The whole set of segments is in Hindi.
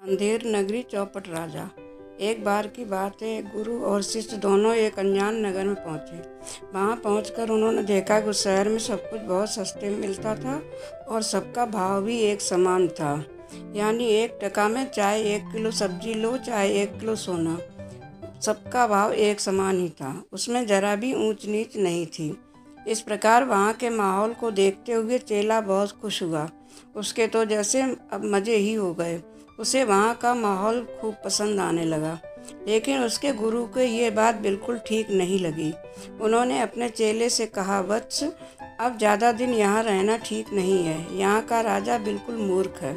अंधेर नगरी चौपट राजा। एक बार की बात है, गुरु और शिष्य दोनों एक अनजान नगर में पहुंचे। वहां पहुंचकर उन्होंने देखा कि उस शहर में सब कुछ बहुत सस्ते में मिलता था और सबका भाव भी एक समान था। यानी 1 टका में चाहे 1 किलो सब्जी लो चाहे 1 किलो सोना, सबका भाव एक समान ही था। उसमें जरा भी ऊंच नीच नहीं थी। इस प्रकार वहाँ के माहौल को देखते हुए चेला बहुत खुश हुआ। उसके तो जैसे अब मज़े ही हो गए। उसे वहाँ का माहौल खूब पसंद आने लगा। लेकिन उसके गुरु को ये बात बिल्कुल ठीक नहीं लगी। उन्होंने अपने चेले से कहा, वत्स, अब ज़्यादा दिन यहाँ रहना ठीक नहीं है। यहाँ का राजा बिल्कुल मूर्ख है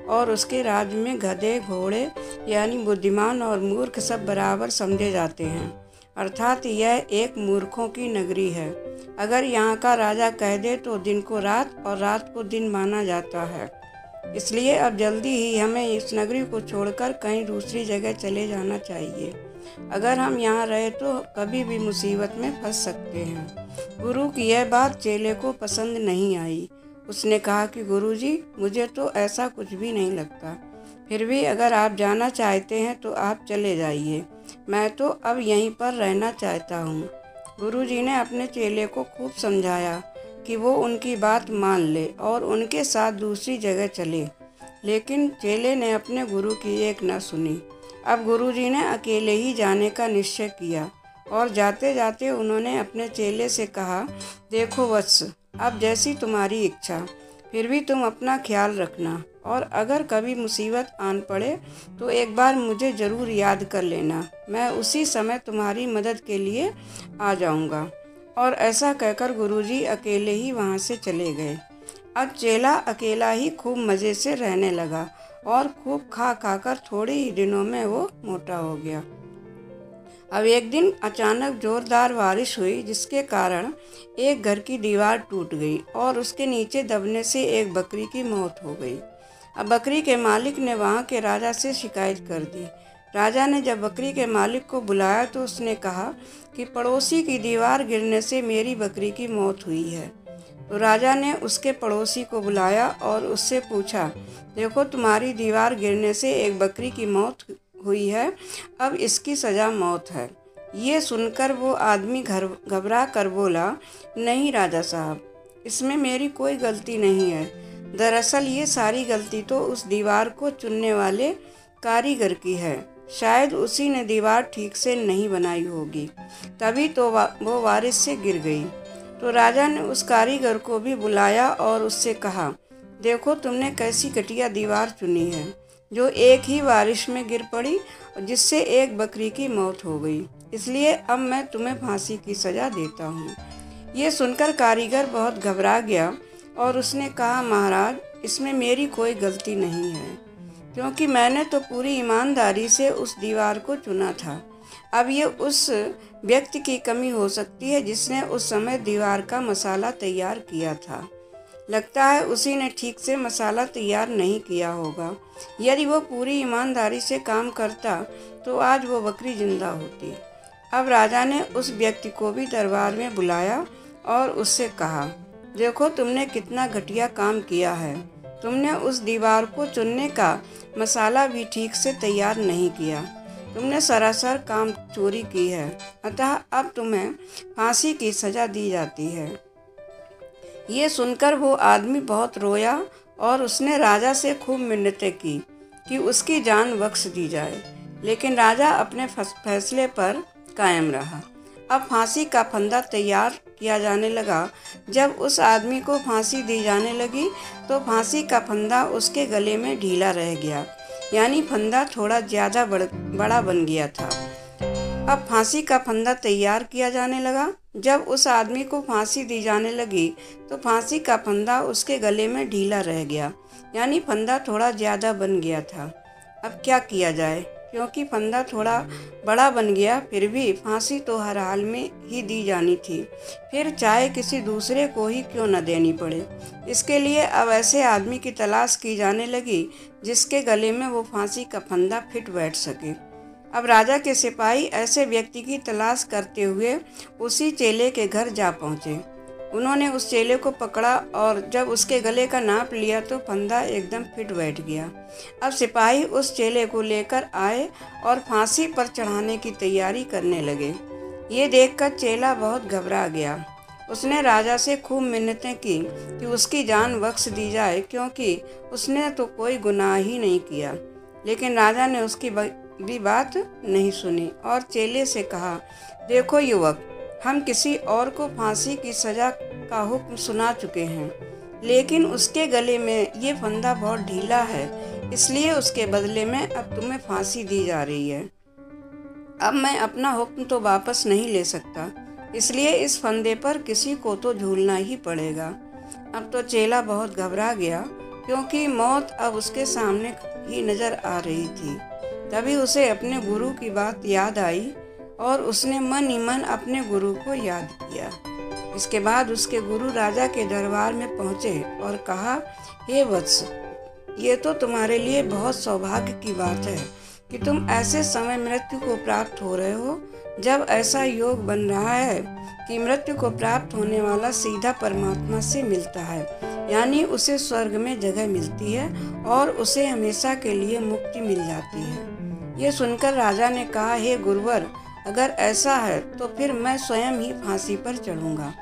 और उसके राज्य में गधे घोड़े यानी बुद्धिमान और मूर्ख सब बराबर समझे जाते हैं। अर्थात यह एक मूर्खों की नगरी है। अगर यहाँ का राजा कह दे तो दिन को रात और रात को दिन माना जाता है। इसलिए अब जल्दी ही हमें इस नगरी को छोड़कर कहीं दूसरी जगह चले जाना चाहिए। अगर हम यहाँ रहे तो कभी भी मुसीबत में फंस सकते हैं। गुरु की यह बात चेले को पसंद नहीं आई। उसने कहा कि गुरुजी, मुझे तो ऐसा कुछ भी नहीं लगता। फिर भी अगर आप जाना चाहते हैं तो आप चले जाइए। मैं तो अब यहीं पर रहना चाहता हूँ। गुरुजी ने अपने चेले को खूब समझाया कि वो उनकी बात मान ले और उनके साथ दूसरी जगह चले। लेकिन चेले ने अपने गुरु की एक न सुनी। अब गुरुजी ने अकेले ही जाने का निश्चय किया और जाते जाते उन्होंने अपने चेले से कहा, देखो वत्स, अब जैसी तुम्हारी इच्छा, फिर भी तुम अपना ख्याल रखना और अगर कभी मुसीबत आन पड़े तो एक बार मुझे ज़रूर याद कर लेना। मैं उसी समय तुम्हारी मदद के लिए आ जाऊंगा। और ऐसा कहकर गुरुजी अकेले ही वहाँ से चले गए। अब चेला अकेला ही खूब मज़े से रहने लगा और खूब खा खाकर थोड़े ही दिनों में वो मोटा हो गया। अब एक दिन अचानक जोरदार बारिश हुई, जिसके कारण एक घर की दीवार टूट गई और उसके नीचे दबने से एक बकरी की मौत हो गई। अब बकरी के मालिक ने वहाँ के राजा से शिकायत कर दी। राजा ने जब बकरी के मालिक को बुलाया तो उसने कहा कि पड़ोसी की दीवार गिरने से मेरी बकरी की मौत हुई है। तो राजा ने उसके पड़ोसी को बुलाया और उससे पूछा, देखो, तुम्हारी दीवार गिरने से एक बकरी की मौत हुई है, अब इसकी सज़ा मौत है। ये सुनकर वो आदमी घबरा कर बोला, नहीं राजा साहब, इसमें मेरी कोई गलती नहीं है। दरअसल ये सारी गलती तो उस दीवार को चुनने वाले कारीगर की है। शायद उसी ने दीवार ठीक से नहीं बनाई होगी, तभी तो वो बारिश से गिर गई। तो राजा ने उस कारीगर को भी बुलाया और उससे कहा, देखो, तुमने कैसी घटिया दीवार चुनी है जो एक ही बारिश में गिर पड़ी और जिससे एक बकरी की मौत हो गई। इसलिए अब मैं तुम्हें फांसी की सज़ा देता हूँ। ये सुनकर कारीगर बहुत घबरा गया और उसने कहा, महाराज, इसमें मेरी कोई गलती नहीं है, क्योंकि मैंने तो पूरी ईमानदारी से उस दीवार को चुना था। अब ये उस व्यक्ति की कमी हो सकती है जिसने उस समय दीवार का मसाला तैयार किया था। लगता है उसी ने ठीक से मसाला तैयार नहीं किया होगा। यदि वो पूरी ईमानदारी से काम करता तो आज वो बकरी जिंदा होती। अब राजा ने उस व्यक्ति को भी दरबार में बुलाया और उससे कहा, देखो, तुमने कितना घटिया काम किया है। तुमने उस दीवार को चुनने का मसाला भी ठीक से तैयार नहीं किया। तुमने सरासर काम चोरी की है। अतः अब तुम्हें फांसी की सज़ा दी जाती है। ये सुनकर वो आदमी बहुत रोया और उसने राजा से खूब मिन्नतें की कि उसकी जान बख्श दी जाए। लेकिन राजा अपने फैसले पर कायम रहा। अब फांसी का फंदा तैयार किया जाने लगा। जब उस आदमी को फांसी दी जाने लगी तो फांसी का फंदा उसके गले में ढीला रह गया, यानी फंदा थोड़ा ज़्यादा बड़ा बन गया था। अब फांसी का फंदा तैयार किया जाने लगा। जब उस आदमी को फांसी दी जाने लगी तो फांसी का फंदा उसके गले में ढीला रह गया, यानी फंदा थोड़ा ज़्यादा बन गया था। अब क्या किया जाए, क्योंकि फंदा थोड़ा बड़ा बन गया, फिर भी फांसी तो हर हाल में ही दी जानी थी, फिर चाहे किसी दूसरे को ही क्यों न देनी पड़े। इसके लिए अब ऐसे आदमी की तलाश की जाने लगी जिसके गले में वो फांसी का फंदा फिट बैठ सके। अब राजा के सिपाही ऐसे व्यक्ति की तलाश करते हुए उसी चेले के घर जा पहुँचे उन्होंने उस चेले को पकड़ा और जब उसके गले का नाप लिया तो फंदा एकदम फिट बैठ गया। अब सिपाही उस चेले को लेकर आए और फांसी पर चढ़ाने की तैयारी करने लगे। ये देखकर चेला बहुत घबरा गया। उसने राजा से खूब मिन्नतें की कि उसकी जान बख्श दी जाए, क्योंकि उसने तो कोई गुनाह ही नहीं किया। लेकिन राजा ने उसकी भी बात नहीं सुनी और चेले से कहा, देखो युवक, हम किसी और को फांसी की सज़ा का हुक्म सुना चुके हैं, लेकिन उसके गले में ये फंदा बहुत ढीला है, इसलिए उसके बदले में अब तुम्हें फांसी दी जा रही है। अब मैं अपना हुक्म तो वापस नहीं ले सकता, इसलिए इस फंदे पर किसी को तो झूलना ही पड़ेगा। अब तो चेला बहुत घबरा गया, क्योंकि मौत अब उसके सामने ही नज़र आ रही थी। तभी उसे अपने गुरु की बात याद आई और उसने मन ही मन अपने गुरु को याद किया। इसके बाद उसके गुरु राजा के दरबार में पहुँचे और कहा, हे वत्स, ये तो तुम्हारे लिए बहुत सौभाग्य की बात है कि तुम ऐसे समय मृत्यु को प्राप्त हो रहे हो जब ऐसा योग बन रहा है कि मृत्यु को प्राप्त होने वाला सीधा परमात्मा से मिलता है, यानी उसे स्वर्ग में जगह मिलती है और उसे हमेशा के लिए मुक्ति मिल जाती है। ये सुनकर राजा ने कहा, हे गुरुवर, अगर ऐसा है तो फिर मैं स्वयं ही फांसी पर चढ़ूंगा।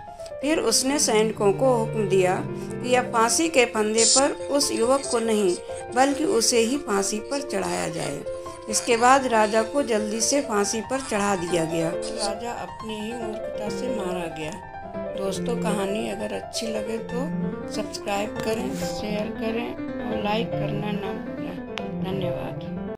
फिर उसने सैनिकों को हुक्म दिया कि अब फांसी के फंदे पर उस युवक को नहीं बल्कि उसे ही फांसी पर चढ़ाया जाए। इसके बाद राजा को जल्दी से फांसी पर चढ़ा दिया गया। राजा अपनी ही मूर्खता से मारा गया। दोस्तों, कहानी अगर अच्छी लगे तो सब्सक्राइब करें, शेयर करें और लाइक करना ना भूलें। धन्यवाद।